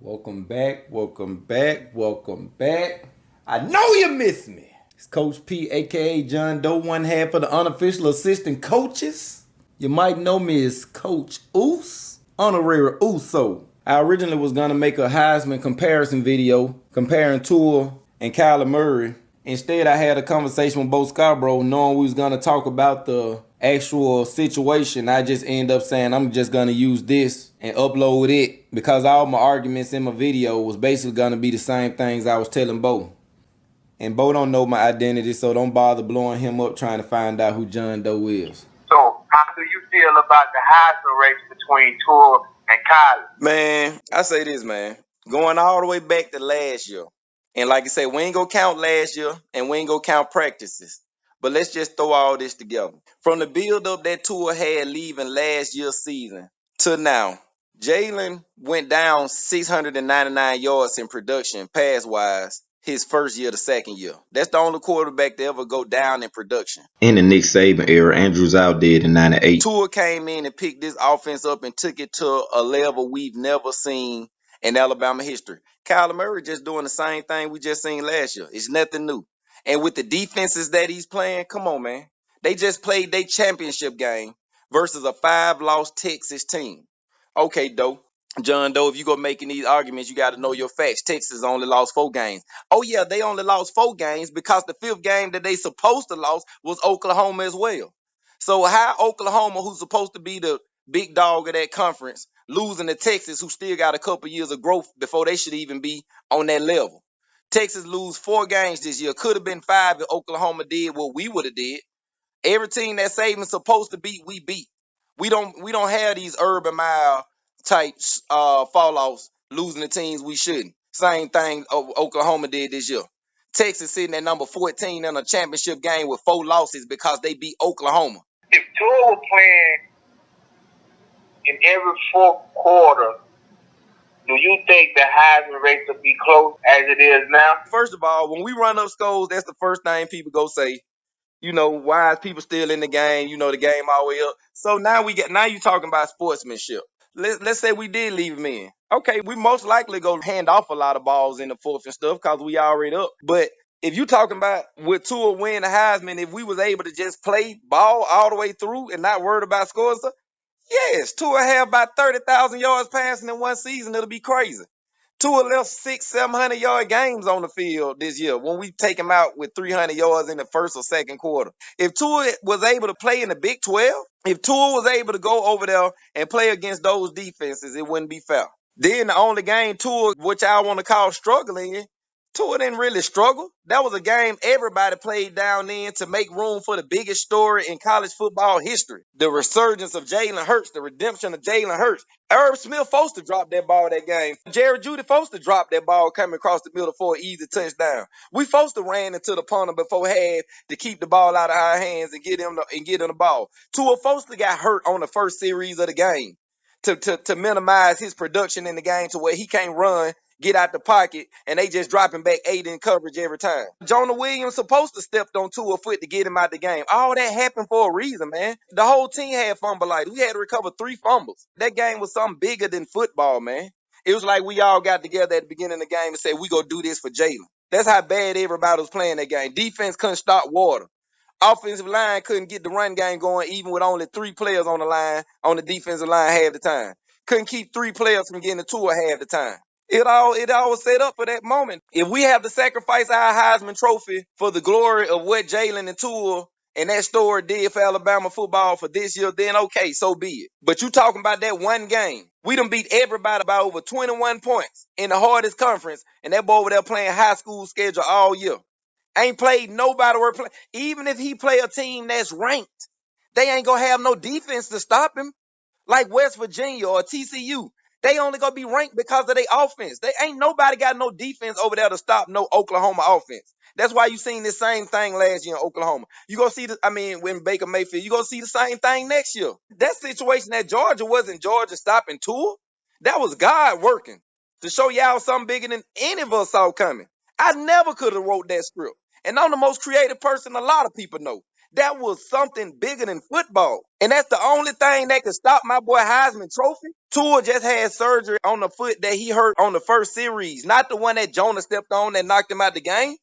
Welcome back, welcome back, welcome back. I know you miss me. It's Coach P, aka John Doe, one half of the unofficial assistant coaches. You might know me as Coach Oos, Honorary Uso. I originally was gonna make a Heisman comparison video comparing Tua and Kyler Murray. Instead, I had a conversation with both Scarbrough, knowing we was gonna talk about the actual situation. I just end up saying I'm just gonna use this and upload it because all my arguments in my video was basically gonna be the same things I was telling Bo. And Bo don't know my identity, so don't bother blowing him up trying to find out who John Doe is. So, how do you feel about the Heisman race between Tua and Kyler? Man, I say this, man. Going all the way back to last year. And like I said, we ain't gonna count last year and we ain't gonna count practices. But let's just throw all this together. From the build up that Tua had leaving last year's season to now, Jalen went down 699 yards in production pass wise his first year to second year. That's the only quarterback to ever go down in production. In the Nick Saban era, Andrews out dead in '98. Tua came in and picked this offense up and took it to a level we've never seen in Alabama history. Kyler Murray just doing the same thing we just seen last year. It's nothing new. And with the defenses that he's playing, come on, man. They just played their championship game versus a 5-loss Texas team. Okay, Doe. John Doe, if you go making these arguments, you got to know your facts. Texas only lost 4 games. Oh, yeah, they only lost 4 games because the 5th game that they supposed to lose was Oklahoma as well. So how Oklahoma, who's supposed to be the big dog of that conference, losing to Texas, who still got a couple years of growth before they should even be on that level? Texas lose 4 games this year. Could have been 5 if Oklahoma did what we would have did. Every team that Saban's supposed to beat, we beat. We don't have these Urban Mile type fall offs losing the teams we shouldn't. Same thing Oklahoma did this year. Texas sitting at number 14 in a championship game with 4 losses because they beat Oklahoma. If Tua were playing in every fourth quarter, do you think the Heisman race will be close as it is now? First of all, when we run up scores, that's the first thing people go say. Why is people still in the game? The game all the way up. So now you talking about sportsmanship. Let's say we did leave him in. Okay, we most likely go hand off a lot of balls in the fourth and stuff because we already up. But if you talking about with Tua winning the Heisman, if we was able to just play ball all the way through and not worried about scores, yes, Tua have about 30,000 yards passing in one season. It'll be crazy. Tua left 600-700 yard games on the field this year when we take him out with 300 yards in the first or second quarter. If Tua was able to play in the Big 12, if Tua was able to go over there and play against those defenses, it wouldn't be fair. Then the only game Tua, which I want to call struggling, Tua didn't really struggle. That was a game everybody played down in to make room for the biggest story in college football history. The resurgence of Jalen Hurts, the redemption of Jalen Hurts. Irv Smith supposed to drop that ball that game. Jared Judy supposed to drop that ball coming across the middle for an easy touchdown. We supposed to ran into the punter before half to keep the ball out of our hands and get him the ball. Tua supposed to got hurt on the first series of the game to minimize his production in the game to where he can't run, get out the pocket, and they just dropping back 8 in coverage every time. Jonah Williams supposed to step on Tua foot to get him out the game. All that happened for a reason, man. The whole team had fumbleitis. We had to recover 3 fumbles. That game was something bigger than football, man. It was like we all got together at the beginning of the game and said, we gonna do this for Jalen. That's how bad everybody was playing that game. Defense couldn't stop water. Offensive line couldn't get the run game going even with only 3 players on the line, on the defensive line half the time. Couldn't keep 3 players from getting the Tua half the time. It all was set up for that moment. If we have to sacrifice our Heisman Trophy for the glory of what Jalen and Tua and that story did for Alabama football for this year, then okay, so be it. But you talking about that one game. We done beat everybody by over 21 points in the hardest conference, and that boy over there playing high school schedule all year. Ain't played nobody worth playing. Even if he play a team that's ranked, they ain't gonna have no defense to stop him. Like West Virginia or TCU. They only gonna be ranked because of their offense. They ain't nobody got no defense over there to stop no Oklahoma offense. That's why you seen this same thing last year in Oklahoma. You gonna see when Baker Mayfield, you gonna see the same thing next year. That situation at Georgia wasn't Georgia stopping Tua. That was God working to show y'all something bigger than any of us saw coming. I never could have wrote that script. And I'm the most creative person a lot of people know. That was something bigger than football. And that's the only thing that could stop my boy Heisman Trophy. Tua just had surgery on the foot that he hurt on the first series, not the one that Jonah stepped on that knocked him out the game.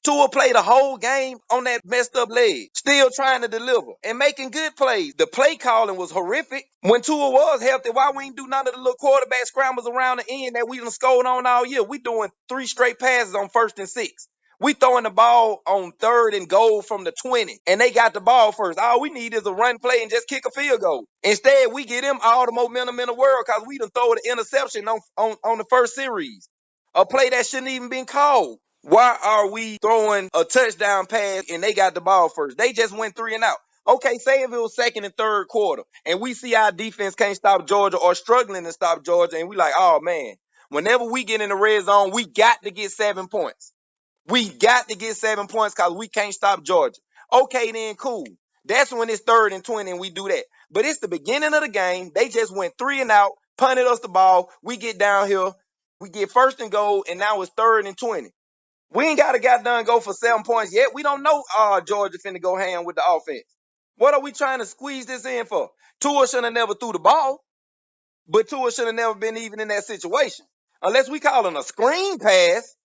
Tua played a whole game on that messed up leg, still trying to deliver and making good plays. The play calling was horrific. When Tua was healthy, why we ain't do none of the little quarterback scrambles around the end that we done scored on all year? We doing 3 straight passes on 1st and 6. We throwing the ball on 3rd and goal from the 20, and they got the ball first. All we need is a run play and just kick a field goal. Instead, we get them all the momentum in the world because we done throw the interception on the first series. A play that shouldn't even been called. Why are we throwing a touchdown pass and they got the ball first? They just went 3 and out. Okay, say if it was 2nd and 3rd quarter and we see our defense can't stop Georgia or struggling to stop Georgia, and we like, oh man, whenever we get in the red zone, we got to get 7 points. We got to get 7 points because we can't stop Georgia. Okay, then cool. That's when it's 3rd and 20 and we do that. But it's the beginning of the game. They just went 3 and out, punted us the ball. We get down here. We get 1st and goal, and now it's 3rd and 20. We ain't got to goddamn go for 7 points yet. We don't know Georgia finna go ham with the offense. What are we trying to squeeze this in for? Tua should have never threw the ball, but Tua should have never been even in that situation. Unless we call it a screen pass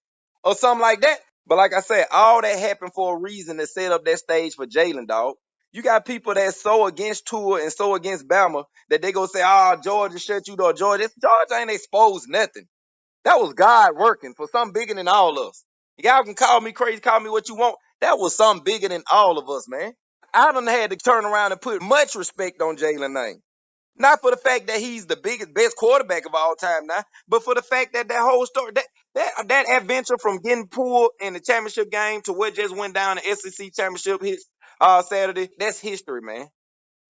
or something like that. But like I said, all that happened for a reason to set up that stage for Jalen, dog. You got people that's so against Tua and so against Bama that they go say, Georgia shut you door. Georgia ain't exposed nothing. That was God working for something bigger than all of us. Y'all can call me crazy, call me what you want. That was something bigger than all of us, man. I done had to turn around and put much respect on Jalen's name. Not for the fact that he's the best quarterback of all time now, but for the fact that whole story, that adventure from getting pulled in the championship game to what just went down the SEC championship Saturday, that's history, man.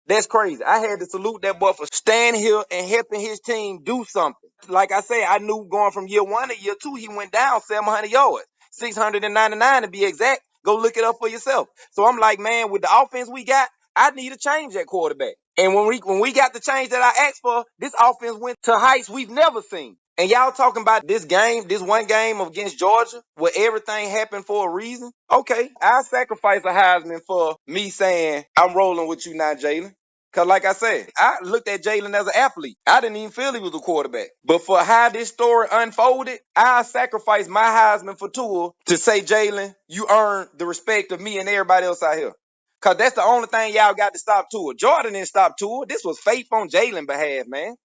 That's crazy. I had to salute that boy for standing here and helping his team do something. Like I said, I knew going from year 1 to year 2, he went down 700 yards, 699 to be exact. Go look it up for yourself. So I'm like, man, with the offense we got, I need to change that quarterback. And when we got the change that I asked for, this offense went to heights we've never seen. And y'all talking about this game, this one game against Georgia, where everything happened for a reason? Okay, I sacrifice a Heisman for me saying, I'm rolling with you now, Jalen. Because like I said, I looked at Jalen as an athlete. I didn't even feel he was a quarterback. But for how this story unfolded, I sacrificed my Heisman for Tua to say, Jalen, you earned the respect of me and everybody else out here. Because that's the only thing y'all got to stop Tua. Jordan didn't stop Tua. This was faith on Jalen's behalf, man.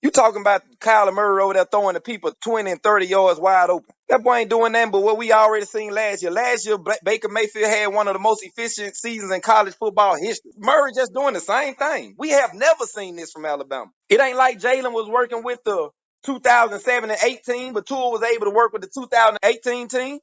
You talking about Kyler Murray over there throwing the people 20 and 30 yards wide open. That boy ain't doing nothing but what we already seen last year. Last year, Baker Mayfield had one of the most efficient seasons in college football history. Murray just doing the same thing. We have never seen this from Alabama. It ain't like Jalen was working with the 2007 and 18, but Tua was able to work with the 2018 team.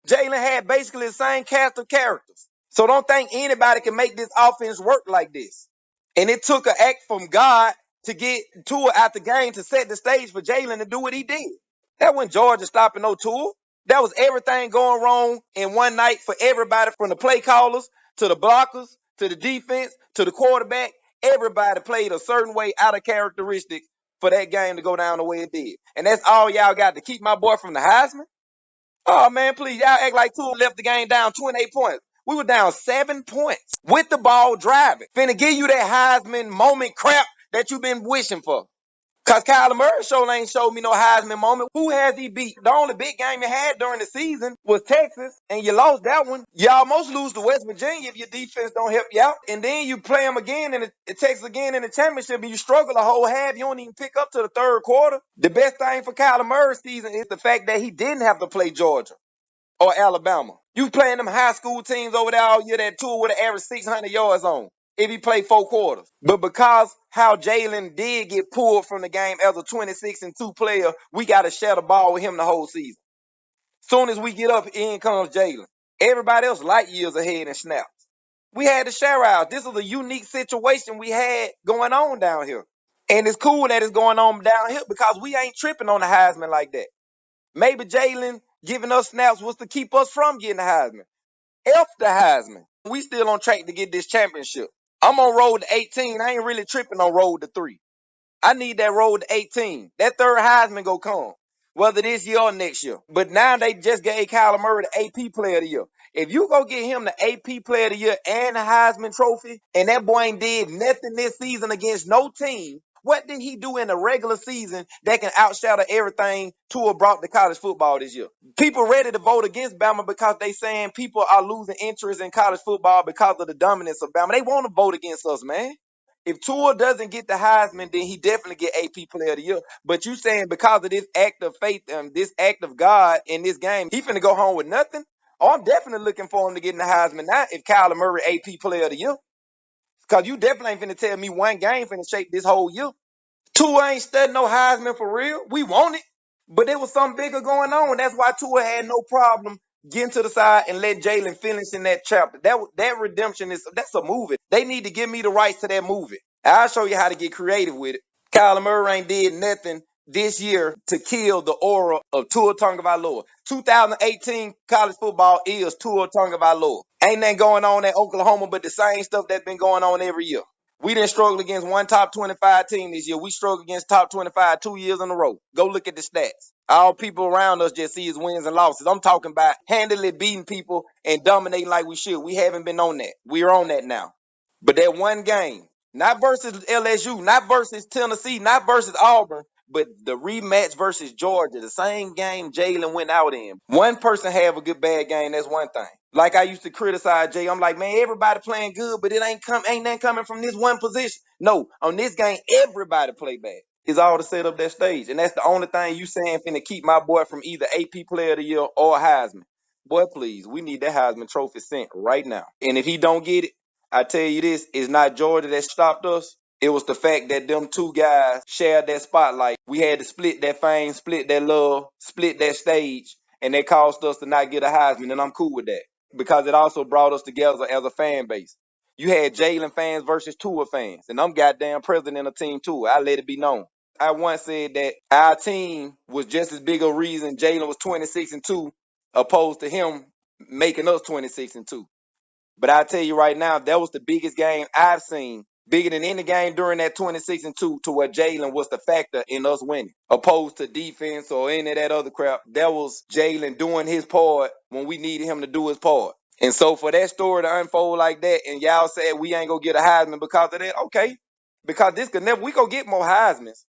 Jalen had basically the same cast of characters. So don't think anybody can make this offense work like this. And it took an act from God to get Tua out the game to set the stage for Jalen to do what he did. That wasn't Georgia stopping no Tua. That was everything going wrong in one night for everybody, from the play callers to the blockers to the defense to the quarterback. Everybody played a certain way out of characteristic for that game to go down the way it did. And that's all y'all got to keep my boy from the Heisman. Oh, man, please, y'all act like Tua left the game down 28 points. We were down 7 points with the ball driving. Finna give you that Heisman moment crap that you've been wishing for. Because Kyler Murray sure ain't showed me no Heisman moment. Who has he beat? The only big game you had during the season was Texas, and you lost that one. You almost lose to West Virginia if your defense don't help you out. And then you play them again in Texas again in the championship, and you struggle a whole half. You don't even pick up to the 3rd quarter. The best thing for Kyler Murray's season is the fact that he didn't have to play Georgia or Alabama. You playing them high school teams over there all year that Tua would have averaged 600 yards on if he played 4 quarters. But because how Jalen did get pulled from the game as a 26-2 player, we got to share the ball with him the whole season. Soon as we get up, in comes Jalen. Everybody else light years ahead in snaps. We had to share out. This is a unique situation we had going on down here. And it's cool that it's going on down here because we ain't tripping on the Heisman like that. Maybe Jalen giving us snaps was to keep us from getting the Heisman. F the Heisman. We still on track to get this championship. I'm on road to 18. I ain't really tripping on road to 3. I need that road to 18. That 3rd Heisman go come. whether this year or next year. But now they just gave Kyler Murray the AP Player of the Year. If you go get him the AP Player of the Year and the Heisman Trophy, and that boy ain't did nothing this season against no team, what did he do in the regular season that can outshadow everything Tua brought to college football this year? People ready to vote against Bama because they saying people are losing interest in college football because of the dominance of Bama. They want to vote against us, man. If Tua doesn't get the Heisman, then he definitely get AP Player of the Year. But you saying because of this act of faith and this act of God in this game, he finna go home with nothing? Oh, I'm definitely looking for him to get in the Heisman now if Kyler Murray AP Player of the Year. Because you definitely ain't finna tell me one game finna shape this whole year. Tua ain't studying no Heisman for real. We want it. But there was something bigger going on. That's why Tua had no problem getting to the side and let Jalen finish in that chapter. That redemption that's a movie. They need to give me the rights to that movie. I'll show you how to get creative with it. Kyler Murray ain't did nothing this year to kill the aura of Tua Tagovailoa. 2018 college football is Tua Tagovailoa. Ain't nothing going on at Oklahoma but the same stuff that's been going on every year. We didn't struggle against one top 25 team this year. We struggled against top 25 2 years in a row. Go look at the stats. All people around us just see his wins and losses. I'm talking about handily beating people and dominating like we should. We haven't been on that. We're on that now. But that one game, not versus LSU, not versus Tennessee, not versus Auburn, but the rematch versus Georgia, the same game Jalen went out in. One person have a good bad game, that's one thing. Like I used to criticize Jay, I'm like, man, everybody playing good, but it ain't nothing coming from this one position. No, on this game, everybody play bad. It's all to set up that stage. And that's the only thing you saying finna keep my boy from either AP Player of the Year or Heisman. Boy, please, we need that Heisman Trophy sent right now. And if he don't get it, I tell you this, it's not Georgia that stopped us. It was the fact that them two guys shared that spotlight. We had to split that fame, split that love, split that stage, and that caused us to not get a Heisman, and I'm cool with that because it also brought us together as a fan base. You had Jalen fans versus Tua fans, and I'm goddamn president of Team Tua. I let it be known. I once said that our team was just as big a reason Jalen was 26-2 opposed to him making us 26-2. But I tell you right now, that was the biggest game I've seen, bigger than any game during that 26-2, to where Jalen was the factor in us winning, opposed to defense or any of that other crap. That was Jalen doing his part when we needed him to do his part. And so for that story to unfold like that, and y'all said we ain't gonna get a Heisman because of that, okay? Because this could never, we gonna get more Heismans.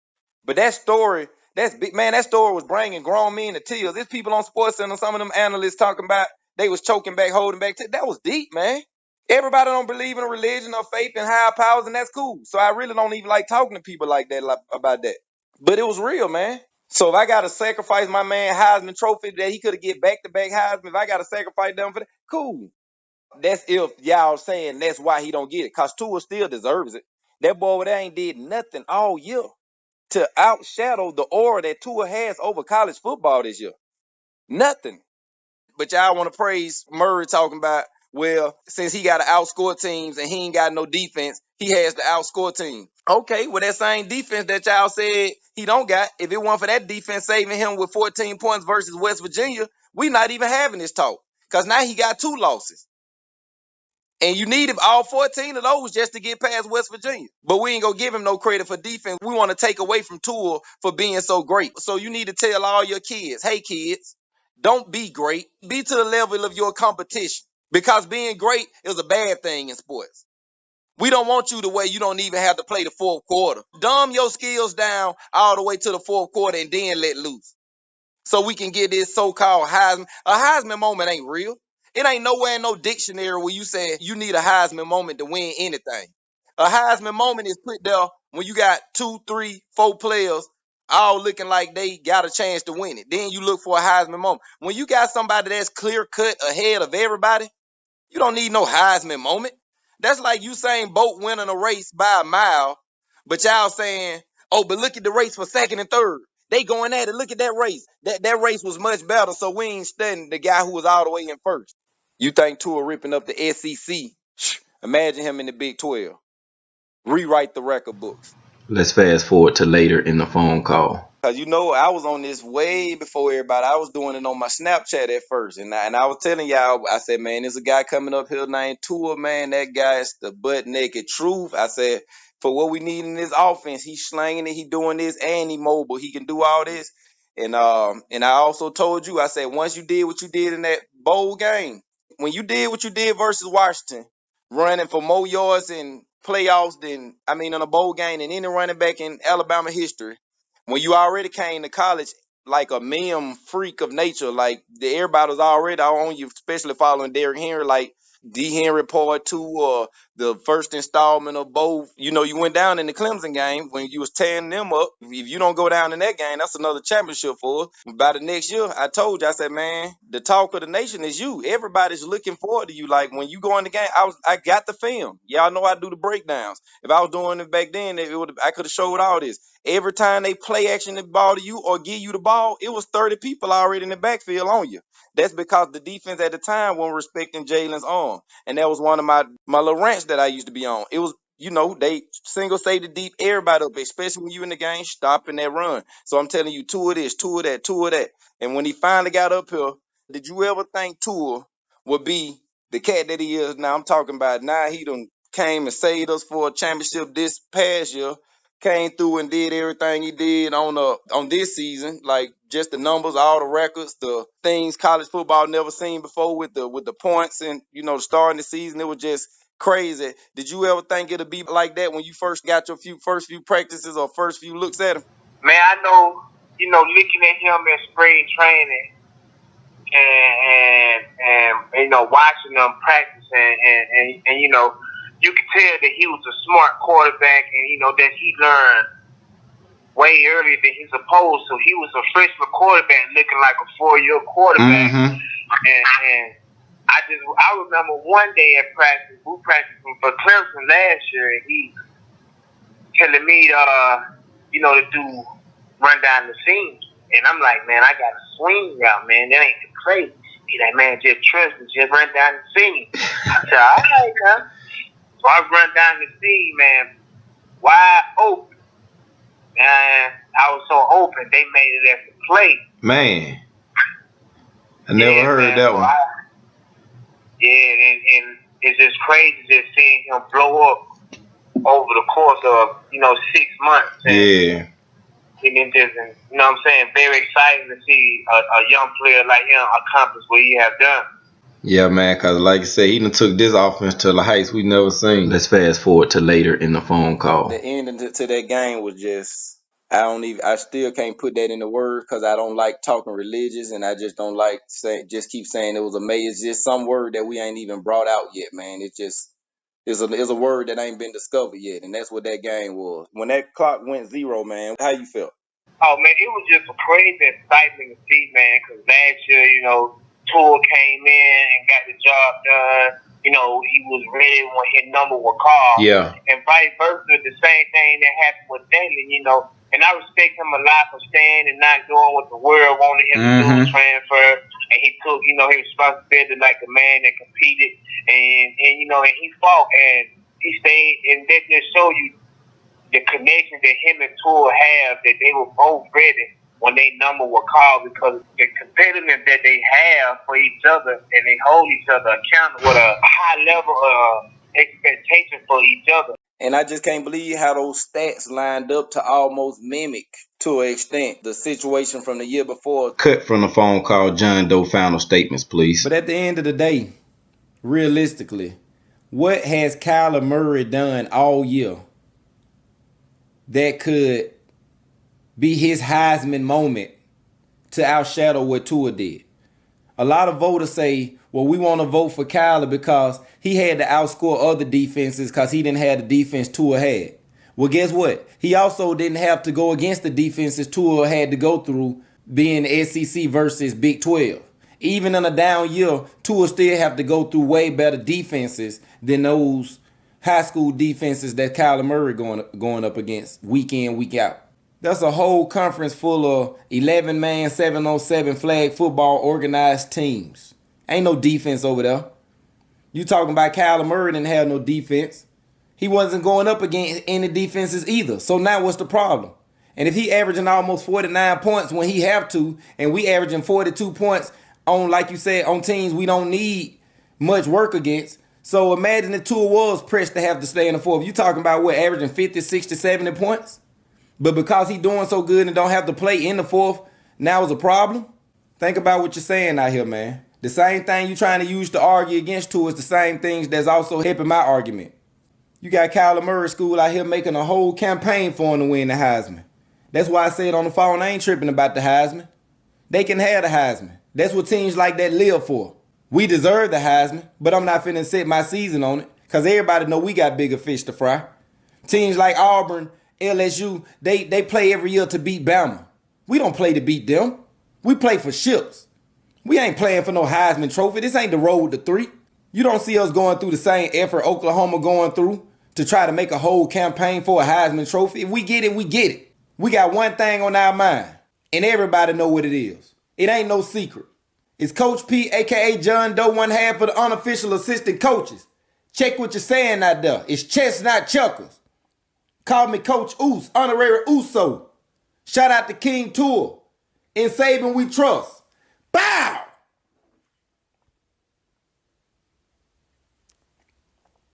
But that story, that's big, man. That story was bringing grown men to tears. There's people on SportsCenter, some of them analysts talking about they was choking back, holding back. That was deep, man. Everybody don't believe in a religion or faith in higher powers, and that's cool. So I really don't even like talking to people like that about that. But it was real, man. So if I gotta sacrifice my man Heisman Trophy that he could have get back-to-back Heisman, if I gotta sacrifice them for that, cool. That's if y'all saying that's why he don't get it. Cause Tua still deserves it. That boy over there ain't did nothing all year to outshadow the aura that Tua has over college football this year. Nothing. But y'all want to praise Murray talking about, well, since he got to outscore teams and he ain't got no defense, he has to outscore teams. Okay, well, that same defense that y'all said he don't got, if it weren't for that defense saving him with 14 points versus West Virginia, we not even having this talk. Because now he got 2 losses. And you need all 14 of those just to get past West Virginia. But we ain't going to give him no credit for defense. We want to take away from Tua for being so great. So you need to tell all your kids, hey, kids, don't be great. Be to the level of your competition. Because being great is a bad thing in sports. We don't want you to where you don't even have to play the fourth quarter. Dumb your skills down all the way to the fourth quarter and then let loose. So we can get this so-called Heisman. A Heisman moment ain't real. It ain't nowhere in no dictionary where you say you need a Heisman moment to win anything. A Heisman moment is put there when you got 2, 3, 4 players all looking like they got a chance to win it. Then you look for a Heisman moment. When you got somebody that's clear-cut ahead of everybody, you don't need no Heisman moment. That's like Usain Bolt winning a race by a mile, but y'all saying, oh, but look at the race for second and third. They going at it. Look at that race. That race was much better, so we ain't studying the guy who was all the way in first. You think Tua ripping up the SEC? Imagine him in the Big 12. Rewrite the record books. Let's fast forward to later in the phone call. Cause I was on this way before everybody. I was doing it on my Snapchat at first, and I was telling y'all, I said, man, there's a guy coming up here named Tua, man. That guy is the butt naked truth. I said, for what we need in this offense, he's slanging it, he doing this, and he mobile. He can do all this. And I also told you, I said, once you did what you did in that bowl game, when you did what you did versus Washington, running for more yards in playoffs than in a bowl game than any running back in Alabama history, when you already came to college like a meme freak of nature, like everybody was already on you, especially following Derrick Henry, like D. Henry Part 2 or the first installment of both. You went down in the Clemson game when you was tearing them up. If you don't go down in that game, that's another championship for us. By the next year, I told you, I said, man, the talk of the nation is you. Everybody's looking forward to you. Like when you go in the game, I got the film. Y'all know I do the breakdowns. If I was doing it back then, I could have showed all this. Every time they play action the ball to you or give you the ball, it was 30 people already in the backfield on you. That's because the defense at the time wasn't respecting Jalen's arm. And that was one of my little rants that I used to be on. It was, they single safety deep everybody up, especially when you in the game, stopping that run. So I'm telling you, two of this, two of that, two of that. And when he finally got up here, did you ever think Tua would be the cat that he is now? I'm talking about now he done came and saved us for a championship this past year. Came through and did everything he did on this season, like just the numbers, all the records, the things college football never seen before with the points and starting the season. It was just crazy. Did you ever think it'd be like that when you first got your first few practices or first few looks at him? Man, I know, looking at him in spring training and watching them practice and you could tell that he was a smart quarterback and that he learned way earlier than he's supposed to. He was a freshman quarterback looking like a 4-year quarterback. Mm-hmm. And I remember one day at practice, we practiced for Clemson last year, and he telling me to do run down the seam. And I'm like, man, I got a swing out, man. That ain't the play. He's like, man, just trust me, just run down the seam. I said, all right, man. So I run down the seam, man, wide open. And I was so open, they made it as a play. Man, I never heard that so one. And it's just crazy just seeing him blow up over the course of 6 months. And And just, what I'm saying, very exciting to see a young player like him accomplish what he have done. Yeah, man, because like I said, he done took this offense to the heights we never seen. Let's fast forward to later in the phone call. The ending to that game was just, I still can't put that into words because I don't like talking religious and I just don't like just keep saying it was amazing. It's just some word that we ain't even brought out yet, man. It just is a word that ain't been discovered yet, and that's what that game was. When that clock went 0, man, how you felt? Oh, man, it was just a crazy excitement to see, man, because last year, Tua came in and got the job done. He was ready when his number was called. Yeah. And vice versa, the same thing that happened with Jalen, and I respect him a lot for staying and not doing what the world wanted him to do, transfer. And he took, his responsibility like a man that competed. And he fought and he stayed. And that just show you the connection that him and Tua have, that they were both ready when they number were called, because the competitiveness that they have for each other, and they hold each other accountable with a high level of expectation for each other. And I just can't believe how those stats lined up to almost mimic, to an extent, the situation from the year before. Cut from the phone call, John Doe, final statements, please. But at the end of the day, realistically, what has Kyler Murray done all year that could be his Heisman moment to outshadow what Tua did? A lot of voters say, well, we want to vote for Kyler because he had to outscore other defenses because he didn't have the defense Tua had. Well, guess what? He also didn't have to go against the defenses Tua had to go through, being SEC versus Big 12. Even in a down year, Tua still have to go through way better defenses than those high school defenses that Kyler Murray going up against week in, week out. That's a whole conference full of 11-man, 7-on-7 flag football organized teams. Ain't no defense over there. You talking about Kyler Murray didn't have no defense. He wasn't going up against any defenses either. So now what's the problem? And if he averaging almost 49 points when he have to, and we averaging 42 points on, like you said, on teams we don't need much work against. So imagine the Tua was pressed to have to stay in the fourth. You talking about what, averaging 50, 60, 70 points? But because he doing so good and don't have to play in the fourth, Now it's a problem? Think about what you're saying out here, man. The same thing you trying to use to argue against Tua is the same things that's also helping my argument. You got Kyler Murray School out here making a whole campaign for him to win the Heisman. That's why I said on the phone I ain't tripping about the Heisman. They can have the Heisman. That's what teams like that live for. We deserve the Heisman, but I'm not finna set my season on it because everybody know we got bigger fish to fry. Teams like Auburn, LSU, they play every year to beat Bama. We don't play to beat them. We play for ships. We ain't playing for no Heisman trophy. This ain't the road to 3. You don't see us going through the same effort Oklahoma going through to try to make a whole campaign for a Heisman trophy. If we get it, we get it. We got one thing on our mind, and everybody know what it is. It ain't no secret. It's Coach P, a.k.a. John Doe, one half of the unofficial assistant coaches. Check what you're saying out there. It's chess, not chuckers. Call me Coach Oos, Honorary Uso. Shout out to King Tua. In Saban we trust. Bow!